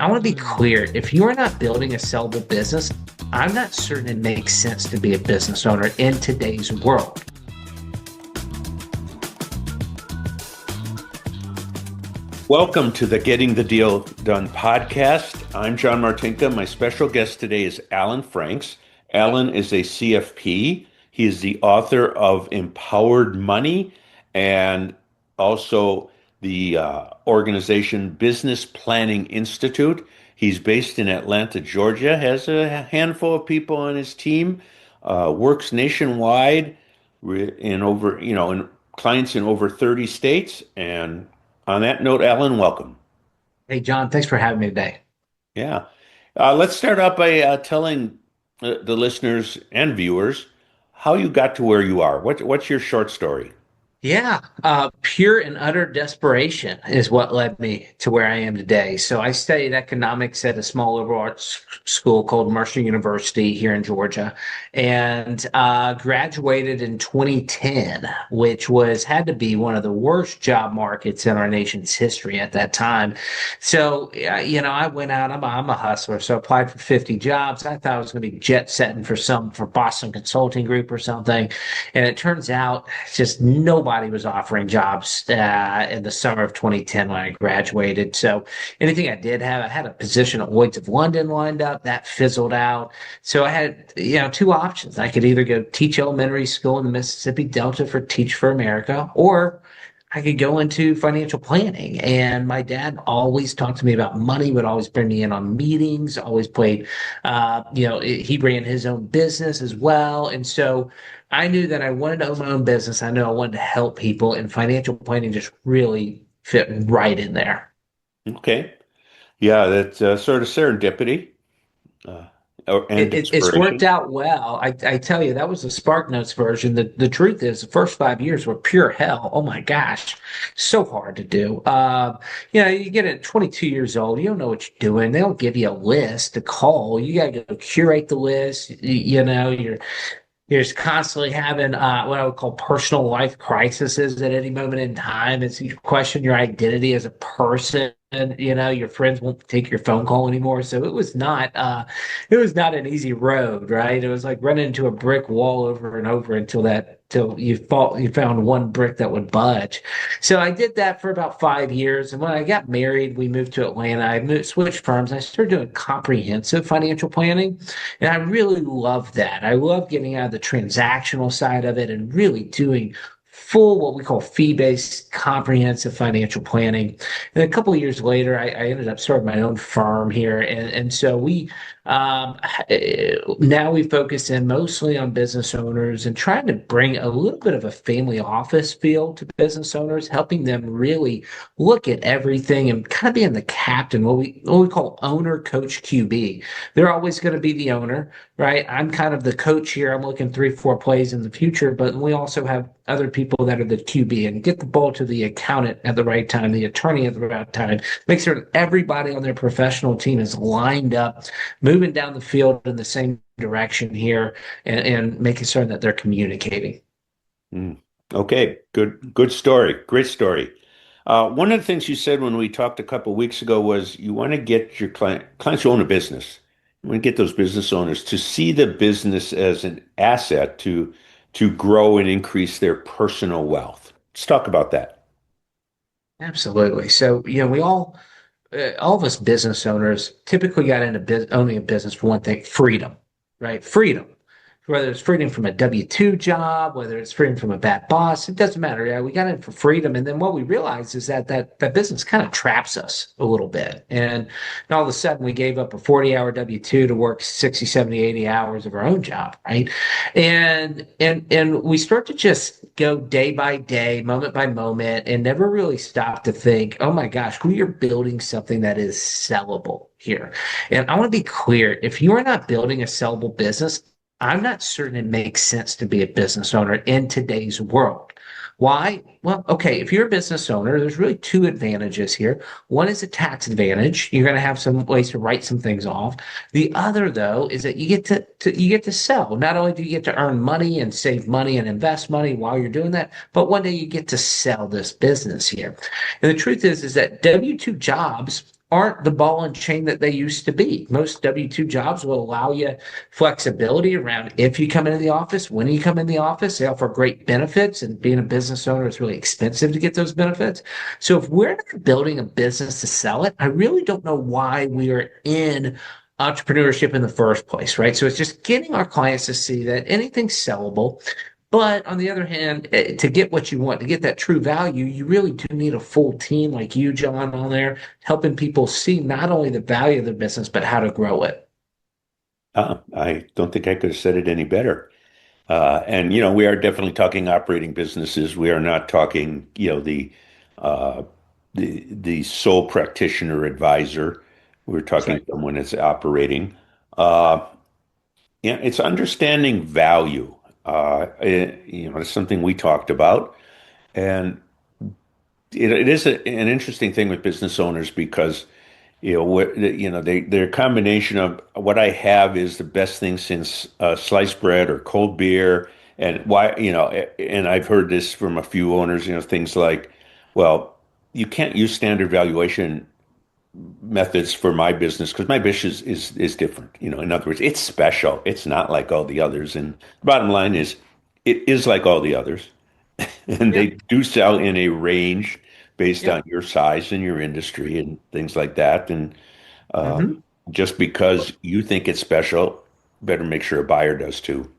I want to be clear. If you are not building a sellable business, I'm not certain it makes sense to be a business owner in today's world. Welcome to the Getting the Deal Done podcast. I'm John Martinka. My special guest today is Alan Franks. Alan is a CFP. He is the author of Empowered Money and also the organization Business Planning Institute. He's based in Atlanta, Georgia, has a handful of people on his team, works nationwide in in clients in over 30 states. And on that note, Alan, welcome. Hey, John, thanks for having me today. Yeah. Let's start out by telling the listeners and viewers how you got to where you are. What's your short story? Yeah, pure and utter desperation is what led me to where I am today. So I studied economics at a small liberal arts school called Mercer University here in Georgia, and graduated in 2010, which was had to be one of the worst job markets in our nation's history at that time. So I went out. I'm a hustler, so I applied for 50 jobs. I thought I was going to be jet setting for Boston Consulting Group or something. And it turns out just nobody was offering jobs in the summer of 2010 when I graduated. So anything I did have, I had a position at Lloyd's of London lined up. That fizzled out. So I had, two options. I could either go teach elementary school in the Mississippi Delta for Teach for America, or I could go into financial planning. And my dad always talked to me about money, would always bring me in on meetings, always played, he ran his own business as well. And so I knew that I wanted to own my own business. I knew I wanted to help people, and financial planning just really fit right in there. Okay. Yeah, that's sort of serendipity uh, and It's worked desperation. out well. I tell you, that was the Spark Notes version. The truth is, the first 5 years were pure hell. Oh my gosh, so hard to do. You get at 22 years old, you don't know what you're doing. They don't give you a list to call. You got to go curate the list. You're just constantly having what I would call personal life crises at any moment in time. It's you question your identity as a person. Your friends won't take your phone call anymore. So it was not an easy road, right? It was like running into a brick wall over and over till you found one brick that would budge. So I did that for about 5 years. And when I got married, we moved to Atlanta. Switched firms. I started doing comprehensive financial planning. And I really love that. I love getting out of the transactional side of it and really doing full, what we call fee-based comprehensive financial planning. And a couple of years later, I ended up starting my own firm here. And so um, now we focus in mostly on business owners and trying to bring a little bit of a family office feel to business owners, helping them really look at everything and kind of being the captain, what we call owner, coach, QB. They're always going to be the owner, right? I'm kind of the coach here. I'm looking 3, 4 plays in the future, but we also have other people that are the QB and get the ball to the accountant at the right time, the attorney at the right time, make sure everybody on their professional team is lined up, moving down the field in the same direction here, and making sure that they're communicating. Mm. Okay, good story. Great story. One of the things you said when we talked a couple of weeks ago was you want to get your clients who own a business. You want to get those business owners to see the business as an asset to grow and increase their personal wealth. Let's talk about that. Absolutely. So, all of us business owners typically got into owning a business for one thing, freedom, right? Freedom. Whether it's freedom from a W-2 job, whether it's freedom from a bad boss, it doesn't matter. Yeah, we got in for freedom. And then what we realized is that business kind of traps us a little bit. And all of a sudden we gave up a 40-hour W-2 to work 60, 70, 80 hours of our own job, right? And we start to just go day by day, moment by moment, and never really stop to think, oh my gosh, we are building something that is sellable here. And I want to be clear, if you are not building a sellable business, I'm not certain it makes sense to be a business owner in today's world. Why? Well, okay, if you're a business owner, there's really two advantages here. One is a tax advantage. You're going to have some ways to write some things off. The other, though, is that you get you get to sell. Not only do you get to earn money and save money and invest money while you're doing that, but one day you get to sell this business here. And the truth is that W-2 jobs aren't the ball and chain that they used to be. Most W-2 jobs will allow you flexibility around if you come into the office, when you come in the office. They offer great benefits, and being a business owner is really expensive to get those benefits. So if we're not building a business to sell it, I really don't know why we are in entrepreneurship in the first place, right? So it's just getting our clients to see that anything's sellable. But on the other hand, to get what you want, to get that true value, you really do need a full team like you, John, on there, helping people see not only the value of their business, but how to grow it. I don't think I could have said it any better. And we are definitely talking operating businesses. We are not talking, uh, the sole practitioner advisor. We're That's talking right. someone that's operating. Uh, yeah, it's understanding value. It's something we talked about, and it is an interesting thing with business owners because they're a combination of what I have is the best thing since sliced bread or cold beer, and why and I've heard this from a few owners, things like, well, you can't use standard valuation methods for my business because my business is different. In other words, it's special. It's not like all the others. And the bottom line is, it is like all the others, and Yeah. they do sell in a range based Yeah. on your size and your industry and things like that. And uh, hmm just because you think it's special, better make sure a buyer does too.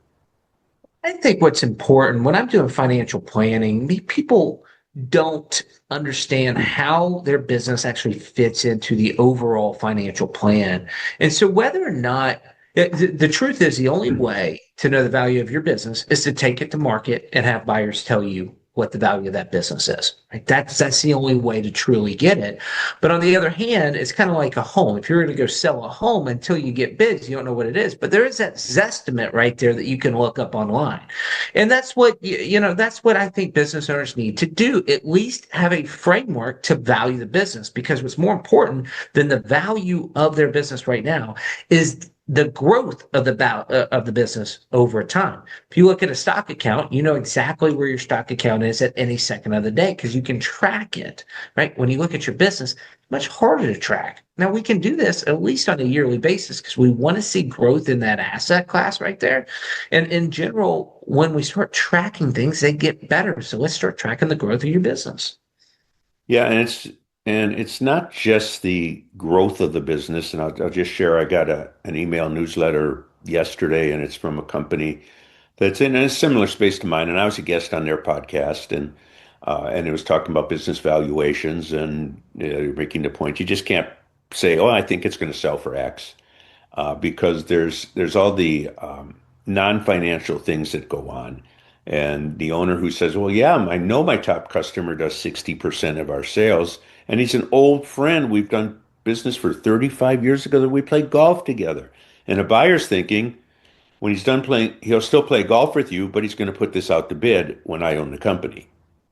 I think what's important when I'm doing financial planning, people don't understand how their business actually fits into the overall financial plan. And so, whether or not the truth is, the only way to know the value of your business is to take it to market and have buyers tell you what the value of that business is. Right? That's the only way to truly get it. But on the other hand, it's kind of like a home. If you're going to go sell a home until you get bids, you don't know what it is. But there is that Zestimate right there that you can look up online. And that's what, that's what I think business owners need to do. At least have a framework to value the business, because what's more important than the value of their business right now is the growth of the business over time. If you look at a stock account, you know exactly where your stock account is at any second of the day because you can track it, right? When you look at your business, it's much harder to track. Now we can do this at least on a yearly basis because we want to see growth in that asset class right there. And in general, when we start tracking things, they get better. So let's start tracking the growth of your business. Yeah, and it's not just the growth of the business. And I'll just share. I got an email newsletter yesterday, and it's from a company that's in a similar space to mine. And I was a guest on their podcast, and it was talking about business valuations, and you're making the point you just can't say, "Oh, I think it's going to sell for X." Because there's all the non-financial things that go on. And the owner who says, "Well, yeah, I know my top customer does 60% of our sales, and he's an old friend. We've done business for 35 years ago that we played golf together." And a buyer's thinking, when he's done playing, he'll still play golf with you, but he's going to put this out to bid when I own the company.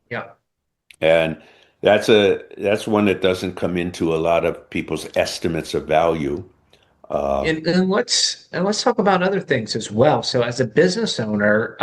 Yeah. And that's one that doesn't come into a lot of people's estimates of value. Uh, And let's talk about other things as well. So as a business owner,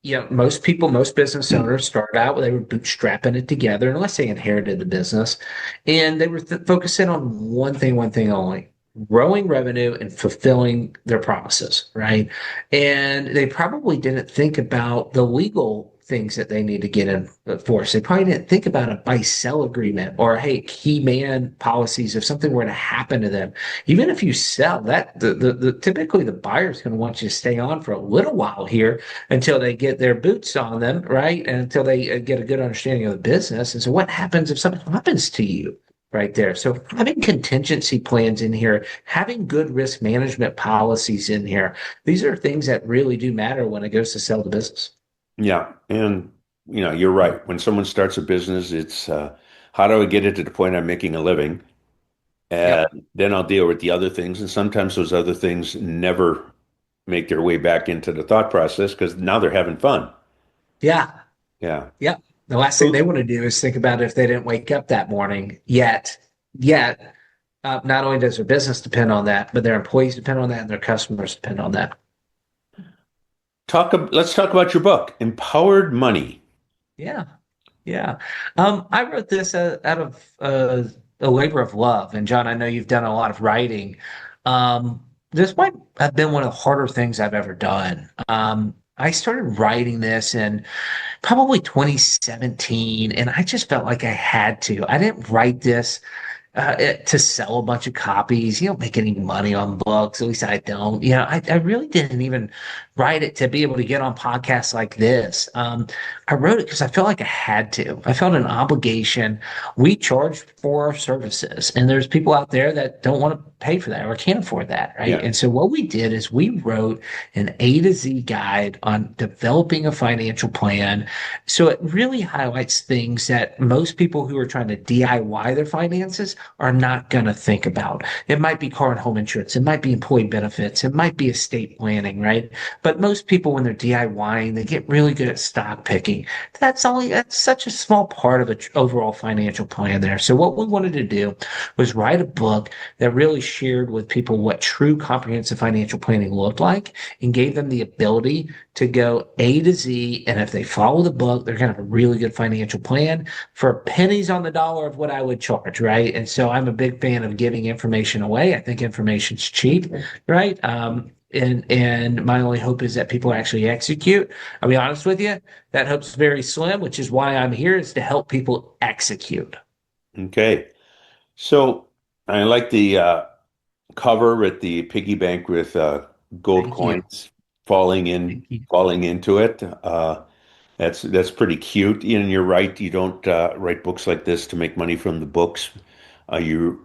most business owners started out, they were bootstrapping it together, unless they inherited the business, and they were focusing on one thing only, growing revenue and fulfilling their promises, right? And they probably didn't think about the legal things that they need to get in force. They probably didn't think about a buy-sell agreement or, hey, key man policies if something were to happen to them. Even if you sell that, typically the buyer's going to want you to stay on for a little while here until they get their boots on them, right? And until they get a good understanding of the business. And so, what happens if something happens to you right there? So, having contingency plans in here, having good risk management policies in here, these are things that really do matter when it goes to sell the business. Yeah, and you're right. When someone starts a business, it's how do I get it to the point I'm making a living? And Yep. then I'll deal with the other things. And sometimes those other things never make their way back into the thought process because now they're having fun. Yeah. Yeah. Yep. The last thing they So want to do is think about if they didn't wake up that morning yet. Not only does their business depend on that, but their employees depend on that and their customers depend on that. let's talk about your book, Empowered Money. Yeah. Yeah. I wrote this out of a labor of love. And John, I know you've done a lot of writing. This might have been one of the harder things I've ever done. I started writing this in probably 2017, and I just felt like I had to. I didn't write this to sell a bunch of copies. You don't make any money on books. At least I don't. I really didn't even write it to be able to get on podcasts like this. I wrote it because I felt like I had to. I felt an obligation. We charge for our services, and there's people out there that don't want to pay for that or can't afford that, right? Yeah. And so what we did is we wrote an A to Z guide on developing a financial plan. So it really highlights things that most people who are trying to DIY their finances are not going to think about. It might be car and home insurance. It might be employee benefits. It might be estate planning, right? But most people, when they're DIYing, they get really good at stock picking. That's such a small part of an overall financial plan there. So what we wanted to do was write a book that really shared with people what true comprehensive financial planning looked like and gave them the ability to go A to Z. And if they follow the book, they're going to have a really good financial plan for pennies on the dollar of what I would charge, right? And so I'm a big fan of giving information away. I think information's cheap, right? And my only hope is that people actually execute. I'll be honest with you, that hope's very slim, which is why I'm here, is to help people execute. Okay. So I like the cover with the piggy bank with gold Thank you. coins falling in, Thank you. falling into it. That's pretty cute. And you're right. You don't write books like this to make money from the books. You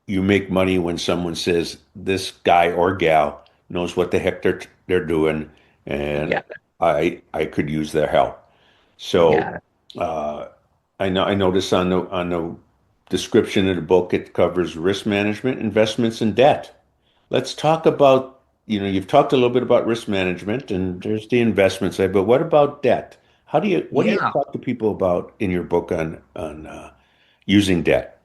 make money when someone says this guy or gal knows what the heck they're doing, You and got it. I could use their help. You So got it. uh, I notice on the description of the book it covers risk management, investments, and debt. Let's talk about, you've talked a little bit about risk management and there's the investment side, but what about debt? What do you Yeah. talk to people about in your book on using debt?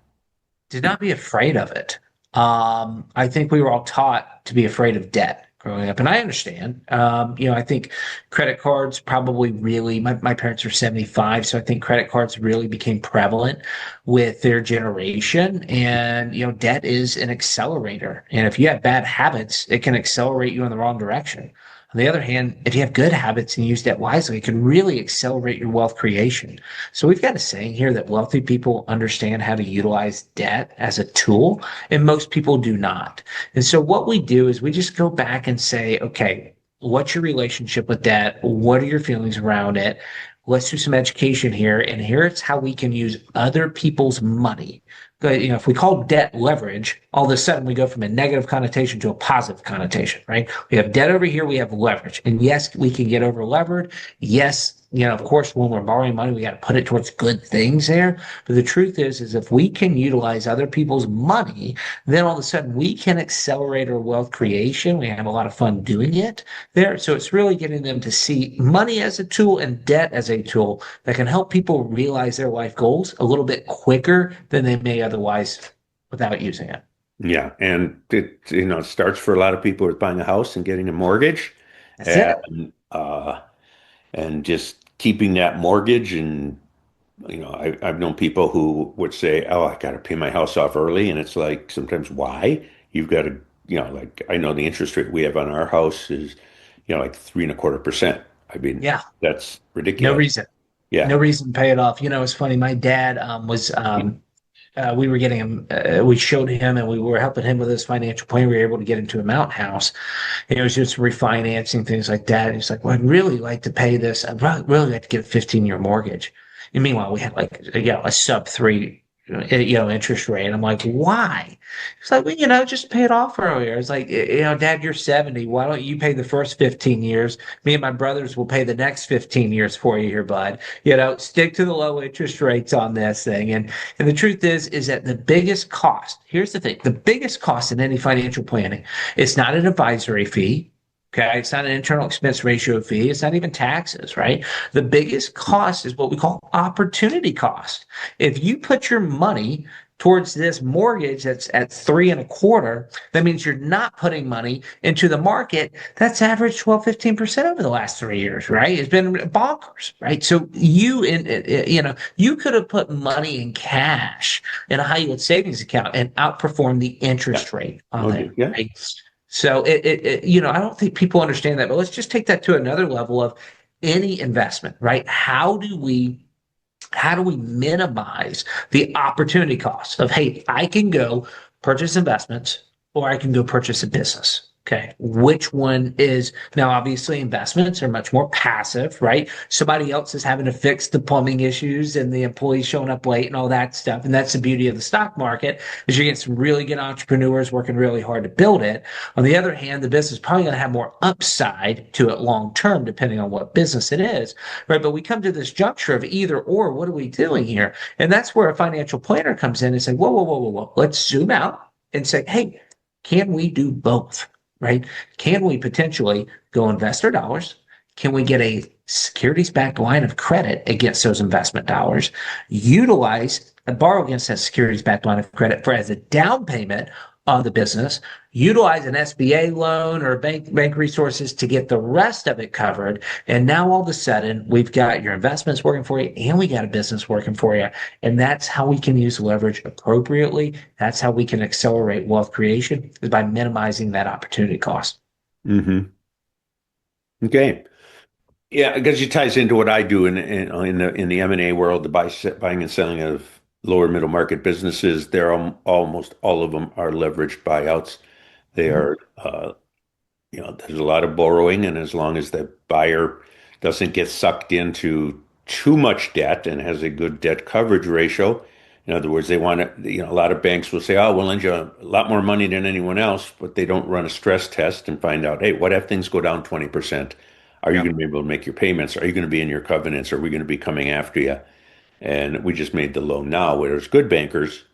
Do not be afraid of it. I think we were all taught to be afraid of debt growing up, and I understand. I think credit cards probably really, my parents are 75, so I think credit cards really became prevalent with their generation. And, debt is an accelerator. And if you have bad habits, it can accelerate you in the wrong direction. On the other hand, if you have good habits and use debt wisely, it can really accelerate your wealth creation. So we've got a saying here that wealthy people understand how to utilize debt as a tool, and most people do not. And so what we do is we just go back and say, okay, what's your relationship with debt? What are your feelings around it? Let's do some education here. And here's how we can use other people's money. If we call debt leverage, all of a sudden we go from a negative connotation to a positive connotation, right? We have debt over here, we have leverage. And yes, we can get over levered. Yes, of course, when we're borrowing money, we got to put it towards good things there. But the truth is if we can utilize other people's money, then all of a sudden we can accelerate our wealth creation. We have a lot of fun doing it there. So it's really getting them to see money as a tool and debt as a tool that can help people realize their life goals a little bit quicker than they may otherwise without using it. Yeah, and it starts for a lot of people with buying a house and getting a mortgage, That's it. and just keeping that mortgage. And I've known people who would say, "Oh, I got to pay my house off early," and it's like sometimes why you've got to, like I know the interest rate we have on our house is, like 3.25%. I mean, Yeah. that's No ridiculous. reason. Yeah, No reason to pay it off. It's funny. My dad was we were getting him, we showed him and we were helping him with his financial plan. We were able to get him to a mountain house. And it was just refinancing, things like that. And he's like, well, I'd really like to pay this. I'd really like to get a 15-year mortgage. And meanwhile, we had like, a sub three, interest rate. I'm like, why? It's like, well, just pay it off earlier. It's like, Dad, you're 70. Why don't you pay the first 15 years? Me and my brothers will pay the next 15 years for you here, bud. Stick to the low interest rates on this thing. And the truth is that the biggest cost, here's the thing, the biggest cost in any financial planning, it's not an advisory fee. Okay. It's not an internal expense ratio fee. It's not even taxes, right? The biggest cost is what we call opportunity cost. If you put your money towards this mortgage that's at 3.25, that means you're not putting money into the market that's averaged 12-15% over the last 3 years, right? It's been bonkers, right? So you could have put money in cash in a high yield savings account and outperform the Yeah. interest rate Oh, on it, yeah. right? So I don't think people understand that, but let's just take that to another level of any investment, right? How do we minimize the opportunity cost of, hey, I can go purchase investments or I can go purchase a business. Okay. Which one is now? Obviously, investments are much more passive, right? Somebody else is having to fix the plumbing issues and the employees showing up late and all that stuff. And that's the beauty of the stock market is you get some really good entrepreneurs working really hard to build it. On the other hand, the business is probably going to have more upside to it long term, depending on what business it is, right? But we come to this juncture of either or. What are we doing here? And that's where a financial planner comes in and say, whoa, whoa, whoa, whoa, whoa. Let's zoom out and say, hey, can we do both? Right? Can we potentially go invest our dollars? Can we get a securities backed line of credit against those investment dollars? Utilize and borrow against that securities backed line of credit for as a down payment on the business, utilize an SBA loan or bank resources to get the rest of it covered. And now all of a sudden, we've got your investments working for you and we got a business working for you. And that's how we can use leverage appropriately. That's how we can accelerate wealth creation is by minimizing that opportunity cost. Hmm. Okay. Yeah, because it ties into what I do in the M&A world, the buying and selling of lower middle market businesses. They're almost all of them are leveraged buyouts. They Mhm. are, there's a lot of borrowing, and as long as the buyer doesn't get sucked into too much debt and has a good debt coverage ratio, in other words, they want to, a lot of banks will say, oh, we'll lend you a lot more money than anyone else, but they don't run a stress test and find out, hey, what if things go down 20%? Are you Yeah. going to be able to make your payments? Are you going to be in your covenants? Are we going to be coming after you? And we just made the loan now, whereas good bankers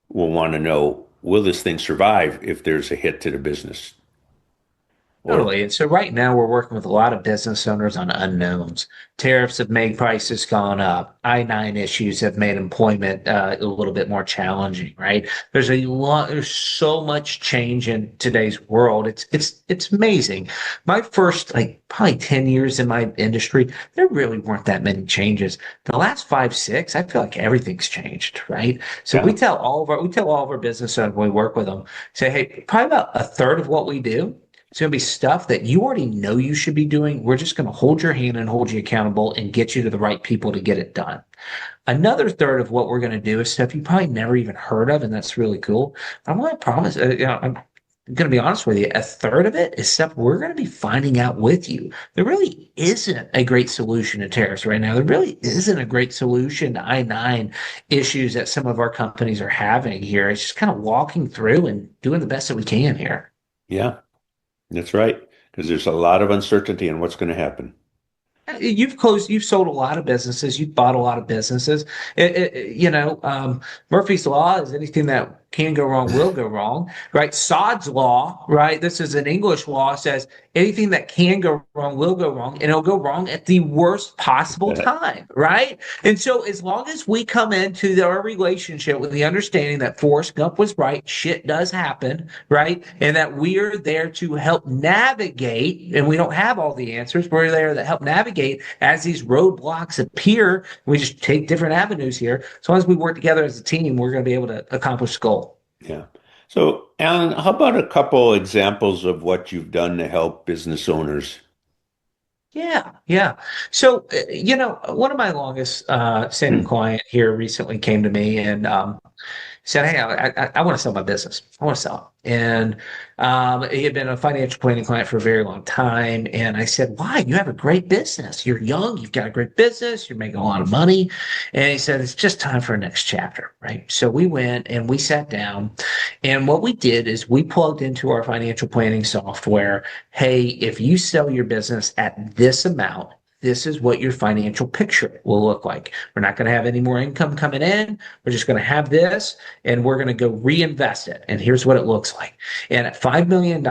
will want to know, will this thing survive if there's a hit to the business? Or, Totally. And so right now we're working with a lot of business owners on unknowns. Tariffs have made prices gone up. I-9 issues have made employment a little bit more challenging, right? There's so much change in today's world. It's amazing. My first like probably 10 years in my industry, there really weren't that many changes. The last 5, 6, I feel like everything's changed, right? So yeah, we tell all of our business owners when we work with them, say, hey, probably about a third of what we do it's going to be stuff that you already know you should be doing. We're just going to hold your hand and hold you accountable and get you to the right people to get it done. Another third of what we're going to do is stuff you probably never even heard of, and that's really cool. I'm going to promise, I'm going to be honest with you, a third of it is stuff we're going to be finding out with you. There really isn't a great solution to tariffs right now. There really isn't a great solution to I-9 issues that some of our companies are having here. It's just kind of walking through and doing the best that we can here. yeah, that's right. Because there's a lot of uncertainty in what's going to happen. You've sold a lot of businesses, you've bought a lot of businesses. Murphy's Law is anything that can go wrong will go wrong, right? Sod's Law, right? This is an English law, says anything that can go wrong will go wrong, and it'll go wrong at the worst possible time, right? And so, as long as we come into our relationship with the understanding that Forrest Gump was right, shit does happen, right? And that we are there to help navigate, and we don't have all the answers, we're there to help navigate as these roadblocks appear. We just take different avenues here. As long as we work together as a team, we're going to be able to accomplish the goal. Yeah. So, Alan, how about a couple examples of what you've done to help business owners? Yeah, yeah. So, one of my longest standing client here recently came to me and said, "Hey, I want to sell my business. I want to sell it." And he had been a financial planning client for a very long time. And I said, "Why? You have a great business. You're young. You've got a great business. You're making a lot of money." And he said, "It's just time for a next chapter, right?" So we went and we sat down, and what we did is we plugged into our financial planning software. Hey, if you sell your business at this amount, this is what your financial picture will look like. We're not going to have any more income coming in. We're just going to have this and we're going to go reinvest it. And here's what it looks like. And at $5 million,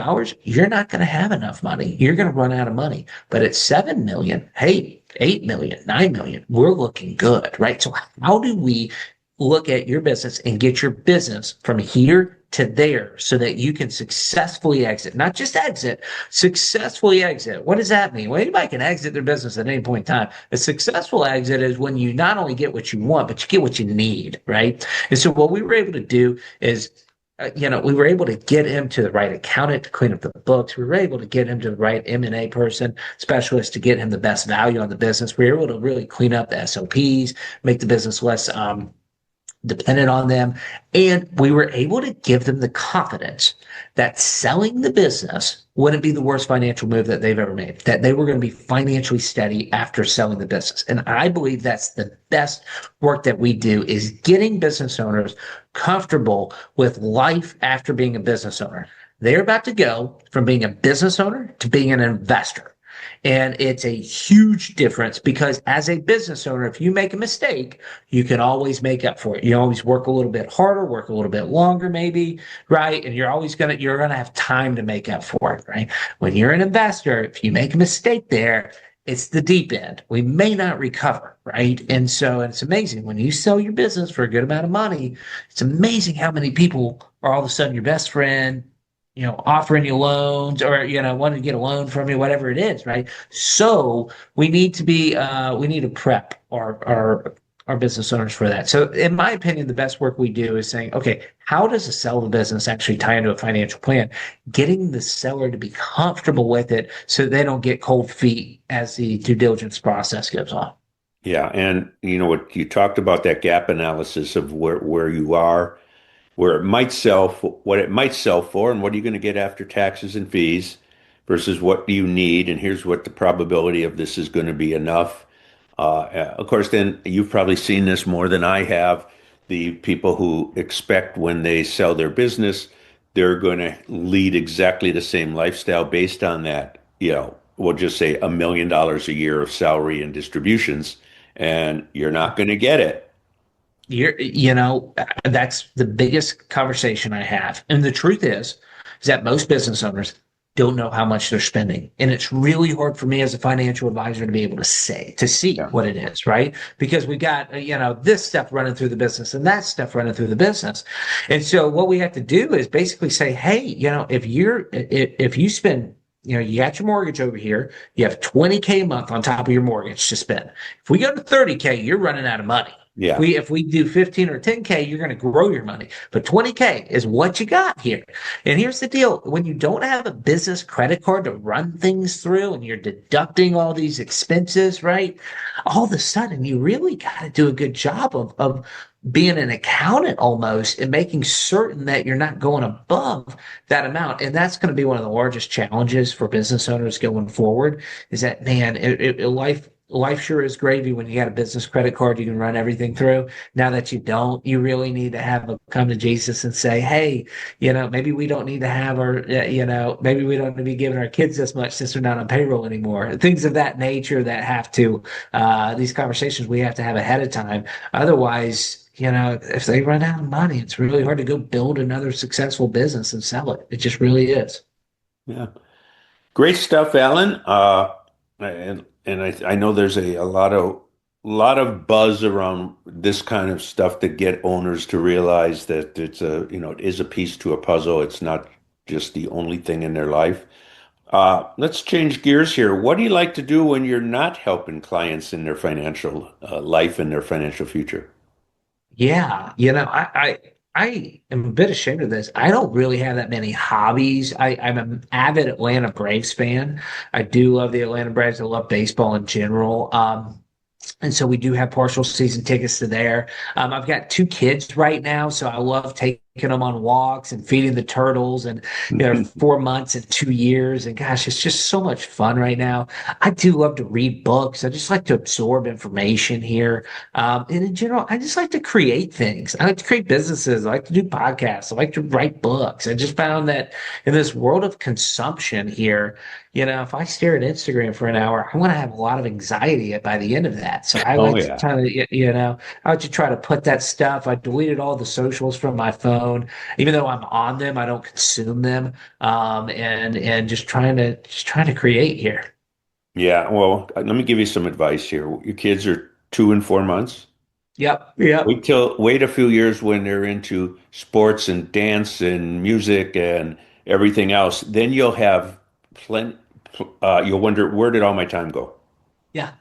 you're not going to have enough money. You're going to run out of money. But at 7 million, hey, 8 million, 9 million, we're looking good, right? So how do we look at your business and get your business from here to there so that you can successfully exit, not just exit, successfully exit. What does that mean? Well, anybody can exit their business at any point in time. A successful exit is when you not only get what you want, but you get what you need, right? And so what we were able to do is we were able to get him to the right accountant to clean up the books. We were able to get him to the right M&A person, specialist to get him the best value on the business. We were able to really clean up the SOPs, make the business less dependent on them. And we were able to give them the confidence that selling the business wouldn't be the worst financial move that they've ever made, that they were going to be financially steady after selling the business. And I believe that's the best work that we do is getting business owners comfortable with life after being a business owner. They're about to go from being a business owner to being an investor. And it's a huge difference because as a business owner, if you make a mistake, you can always make up for it. You always work a little bit harder, work a little bit longer, maybe, right? And you're gonna have time to make up for it, right? When you're an investor, if you make a mistake there, it's the deep end. We may not recover, right? And so it's amazing when you sell your business for a good amount of money, it's amazing how many people are all of a sudden your best friend, offering you loans or, wanting to get a loan from you, whatever it is, right? So we need to prep our business owners for that. So in my opinion, the best work we do is saying, okay, how does a sell of business actually tie into a financial plan? Getting the seller to be comfortable with it so they don't get cold feet as the due diligence process goes on. Yeah, and you know what you talked about that gap analysis of where you are, where it might sell for what it might sell for, and what are you going to get after taxes and fees versus what you need, and here's what the probability of this is going to be enough. Of course, then you've probably seen this more than I have. The people who expect when they sell their business, they're going to lead exactly the same lifestyle based on that. We'll just say $1 million a year of salary and distributions, and you're not going to get it. That's the biggest conversation I have. And the truth is that most business owners don't know how much they're spending. And it's really hard for me as a financial advisor to be able to see Yeah. what it is, right? Because we got, this stuff running through the business and that stuff running through the business. And so what we have to do is basically say, hey, if you spend, you got your mortgage over here, you have 20K a month on top of your mortgage to spend. If we go to 30K, you're running out of money. Yeah. If we do 15 or 10K, you're going to grow your money. But 20K is what you got here. And here's the deal. When you don't have a business credit card to run things through and you're deducting all these expenses, right? All of a sudden, you really got to do a good job of being an accountant almost and making certain that you're not going above that amount. And that's going to be one of the largest challenges for business owners going forward is that, man, life sure is gravy when you got a business credit card you can run everything through. Now that you don't, you really need to have a come to Jesus and say, hey, maybe we don't need to have maybe we don't need to be giving our kids this much since they're not on payroll anymore. Things of that nature that have to, these conversations we have to have ahead of time. Otherwise, if they run out of money, it's really hard to go build another successful business and sell it. It just really is. Yeah. Great stuff, Alan. And I know there's a lot of buzz around this kind of stuff to get owners to realize that it is a piece to a puzzle. It's not just the only thing in their life. Let's change gears here. What do you like to do when you're not helping clients in their financial life and their financial future? Yeah, I am a bit ashamed of this. I don't really have that many hobbies. I'm an avid Atlanta Braves fan. I do love the Atlanta Braves. I love baseball in general. And so we do have partial season tickets to there. I've got two kids right now, so I love taking them on walks and feeding the turtles. And they're 4 months and 2 years. And gosh, it's just so much fun right now. I do love to read books. I just like to absorb information here. And in general, I just like to create things. I like to create businesses. I like to do podcasts. I like to write books. I just found that in this world of consumption here, if I stare at Instagram for an hour, I'm going to have a lot of anxiety by the end of that. So I Oh like to yeah. kind of, I like to try to put that stuff. I deleted all the socials from my phone, even though I'm on them, I don't consume them. And just trying to create here. Yeah, well, let me give you some advice here. Your kids are 2 and 4 months. Yep. Yep. Wait a few years when they're into sports and dance and music and everything else. Then you'll have plenty. You'll wonder where did all my time go? Yeah.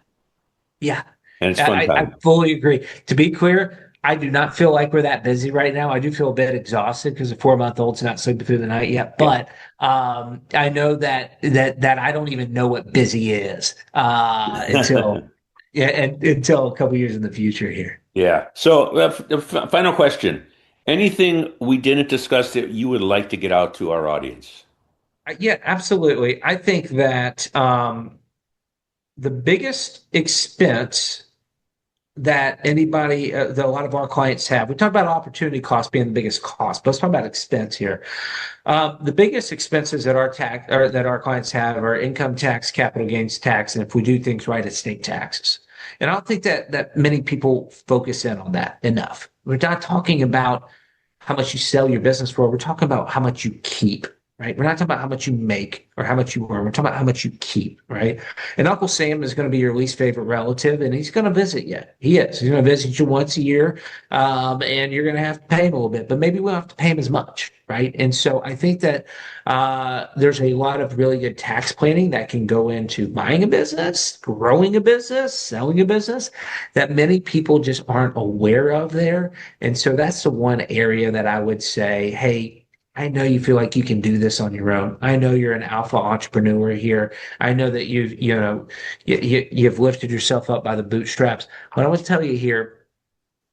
Yeah. And it's fun I time. fully agree. To be clear, I do not feel like we're that busy right now. I do feel a bit exhausted because the 4-month-old's not sleeping through the night yet. Yeah. But I know that I don't even know what busy is until yeah, and until a couple years in the future here. Yeah. So, final question. Anything we didn't discuss that you would like to get out to our audience? Yeah, absolutely. I think that the biggest expense that anybody, that a lot of our clients have. We talk about opportunity cost being the biggest cost, but let's talk about expense here. The biggest expenses that our tax or that our clients have are income tax, capital gains tax, and if we do things right, it's state taxes. And I don't think that many people focus in on that enough. We're not talking about how much you sell your business for. We're talking about how much you keep, right? We're not talking about how much you make or how much you earn. We're talking about how much you keep, right? And Uncle Sam is going to be your least favorite relative, and he's going to visit you. He is. He's going to visit you once a year, and you're going to have to pay him a little bit, but maybe we don't have to pay him as much, right? And so I think that there's a lot of really good tax planning that can go into buying a business, growing a business, selling a business that many people just aren't aware of there. And so that's the one area that I would say, hey, I know you feel like you can do this on your own. I know you're an alpha entrepreneur here. I know that you've lifted yourself up by the bootstraps. What I want to tell you here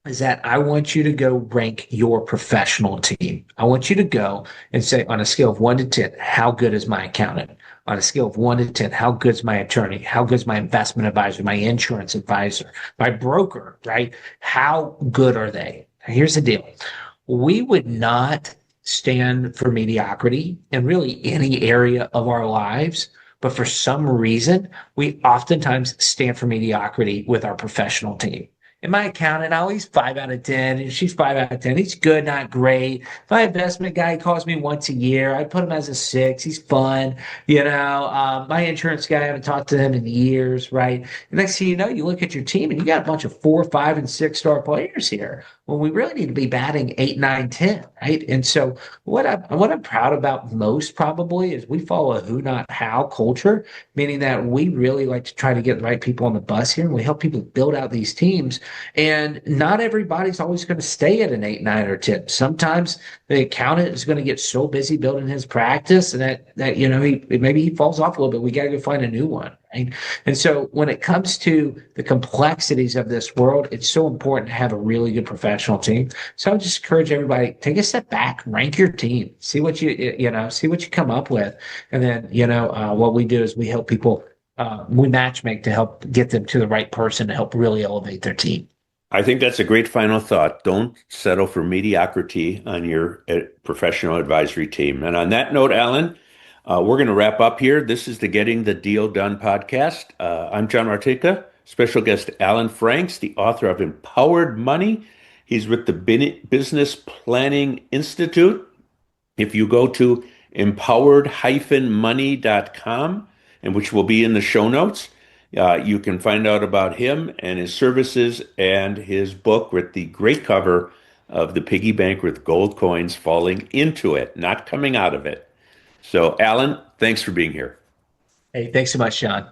is that I want you to go rank your professional team. I want you to go and say, on a scale of 1 to 10, how good is my accountant? On a scale of 1 to 10, how good is my attorney? How good is my investment advisor, my insurance advisor, my broker, right? How good are they? Here's the deal. We would not stand for mediocrity in really any area of our lives. But for some reason, we oftentimes stand for mediocrity with our professional team. And my accountant, oh, he's 5 out of 10, and she's 5 out of 10. He's good, not great. My investment guy calls me once a year. I put him as a six. He's fun. My insurance guy, I haven't talked to him in years, right? The next thing you know, you look at your team and you got a bunch of 4, 5, and 6 star players here. Well, we really need to be batting 8, 9, 10, right? And so what I'm proud about most probably is we follow a who, not how culture, meaning that we really like to try to get the right people on the bus here and we help people build out these teams. And not everybody's always going to stay at an 8, 9, or 10. Sometimes the accountant is going to get so busy building his practice and maybe he falls off a little bit. We got to go find a new one. Right? And so when it comes to the complexities of this world, it's so important to have a really good professional team. So I would just encourage everybody, take a step back, rank your team, see what see what you come up with. And then, what we do is we help people, we matchmake to help get them to the right person to help really elevate their team. I think that's a great final thought. Don't settle for mediocrity on your professional advisory team. And on that note, Alan, we're going to wrap up here. This is the Getting the Deal Done podcast. I'm John Martinka, special guest Alan Franks, the author of Empowered Money. He's with the Business Planning Institute. If you go to empowered-money.com, and which will be in the show notes, you can find out about him and his services and his book with the great cover of the piggy bank with gold coins falling into it, not coming out of it. So, Alan, thanks for being here. Hey, thanks so much, Sean.